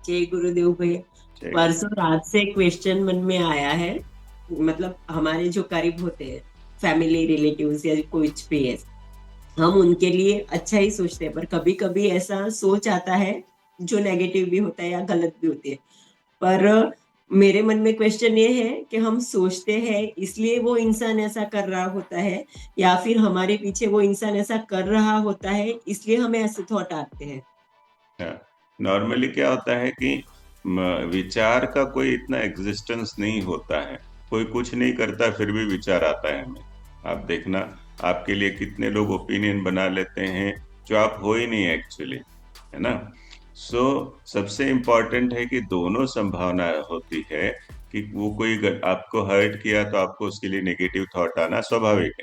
जय गुरुदेव भैया। जय गुरु। परसों रात से क्वेश्चन मन में आया है। मतलब हमारे जो करीब होते हैं, फैमिली रिलेटिव्स या कुछ भी है, हम उनके लिए अच्छा ही सोचते हैं, पर कभी कभी ऐसा सोच आता है जो नेगेटिव भी होता है या गलत भी होती है। पर मेरे मन में क्वेश्चन ये है कि हम सोचते हैं इसलिए वो इंसान ऐसा कर रहा होता है, या फिर हमारे पीछे वो इंसान ऐसा कर रहा होता है इसलिए हमें ऐसे थॉट आते हैं। हाँ, नॉर्मली क्या होता है कि विचार का कोई इतना एग्जिस्टेंस नहीं होता है। कोई कुछ नहीं करता फिर भी विचार आता है हमें। आप देखना, आपके लिए कितने लोग ओपिनियन बना लेते हैं जो आप हो ही नहीं एक्चुअली, है ना। सो सबसे इम्पोर्टेंट है कि दोनों संभावना होती है कि वो कोई आपको हर्ट किया तो आपको उसके लिए नेगेटिव थॉट आना स्वाभाविक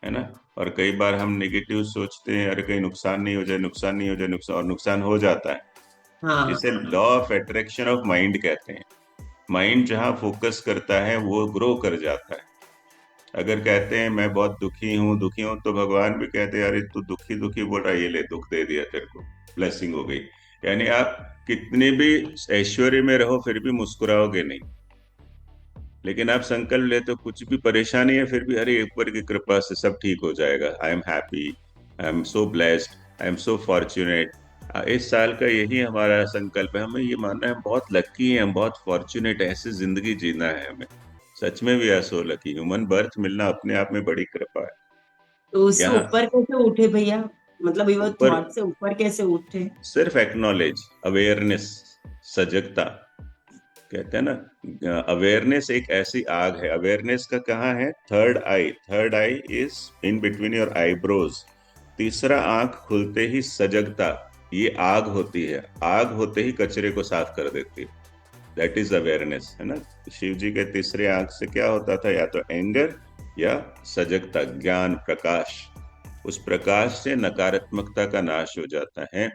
है ना। और कई बार हम नेगेटिव सोचते हैं, अरे कहीं नुकसान नहीं हो जाए, नुकसान नहीं हो जाए, नुकसान, और नुकसान हो जाता है। हाँ। इसे law of attraction of mind कहते हैं। माइंड जहाँ फोकस करता है वो ग्रो कर जाता है। अगर कहते हैं मैं बहुत दुखी हूँ, तो भगवान भी कहते हैं अरे तू दुखी दुखी बोल रहा है, ये ले दुख दे दिया तेरे को, ब्लेसिंग हो गई। यानी आप कितने भी ऐश्वर्य में रहो फिर भी मुस्कुराओगे नहीं। लेकिन आप संकल्प लेते हो कुछ भी परेशानी है फिर भी अरे ऊपर की कृपा से सब ठीक हो जाएगा, I am happy, I am so blessed, I am so fortunate. इस साल का यही हमारा संकल्प है, हमें ये मानना है हम बहुत लकी हैं, हम बहुत फॉर्चुनेट है, ऐसी जिंदगी जीना है हमें। सच में we are so lucky, human birth मिलना अपने आप में बड़ी कृपा है। तो उससे यहाँ ऊपर कैसे उठे भैया? मतलब ये ऊपर थॉट से ऊपर कैसे उठे? सिर्फ एक्नॉलेज, अवेयरनेस, सजगता। कहते हैं ना, अवेयरनेस एक ऐसी आग है। अवेयरनेस का कहाँ है? Third I, third I is in between your eyebrows. तीसरा आंख खुलते ही सजगता, ये आग होती है। आग होते ही कचरे को साफ कर देती है। दैट इज अवेयरनेस, है ना। शिव जी के तीसरे आंख से क्या होता था? या तो एंगर या सजगता, ज्ञान, प्रकाश। उस प्रकाश से नकारात्मकता का नाश हो जाता है।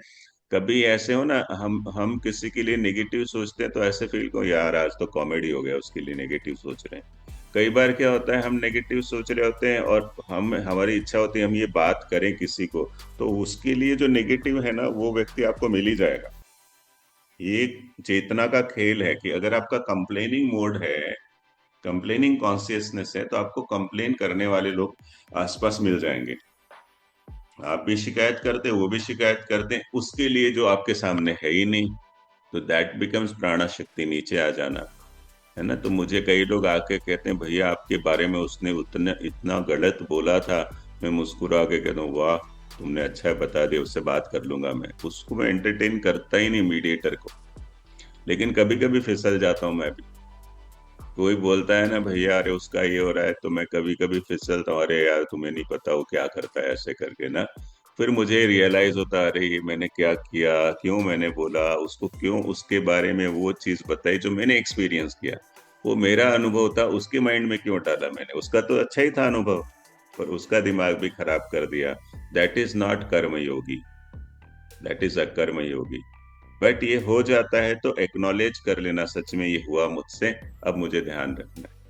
कभी ऐसे हो ना, हम किसी के लिए नेगेटिव सोचते हैं तो ऐसे फील को यार आज तो कॉमेडी हो गया, उसके लिए नेगेटिव सोच रहे हैं। कई बार क्या होता है, हम नेगेटिव सोच रहे होते हैं और हम हमारी इच्छा होती है हम ये बात करें किसी को, तो उसके लिए जो नेगेटिव है ना वो व्यक्ति आपको मिल ही जाएगा। ये चेतना का खेल है कि अगर आपका कंप्लेनिंग मोड है, कंप्लेनिंग कॉन्शियसनेस है, तो आपको कंप्लेन करने वाले लोग आसपास मिल जाएंगे। आप भी शिकायत करते हैं, वो भी शिकायत करते हैं उसके लिए जो आपके सामने है ही नहीं। तो दैट बिकम्स प्राणा शक्ति, नीचे आ जाना, है ना। तो मुझे कई लोग आके कहते हैं भैया आपके बारे में उसने उतना इतना गलत बोला था। मैं मुस्कुरा के कहता हूँ वाह, तुमने अच्छा है, बता दिया, उससे बात कर लूंगा। मैं उसको मैं एंटरटेन करता ही नहीं, मीडिएटर को। लेकिन कभी कभी फिसल जाता हूँ मैं भी। कोई बोलता है ना भैया अरे उसका ये हो रहा है, तो मैं कभी कभी फिसलता हूँ, अरे यार तुम्हें नहीं पता वो क्या करता है, ऐसे करके ना। फिर मुझे रियलाइज होता है अरे ये मैंने क्या किया, क्यों मैंने बोला उसको, क्यों उसके बारे में वो चीज बताई जो मैंने एक्सपीरियंस किया। वो मेरा अनुभव था, उसके माइंड में क्यों डाला मैंने? उसका तो अच्छा ही था अनुभव, पर उसका दिमाग भी खराब कर दिया। दैट इज नॉट कर्म योगी, दैट इज अकर्म योगी। बट ये हो जाता है तो एक्नॉलेज कर लेना, सच में ये हुआ मुझसे, अब मुझे ध्यान रखना है।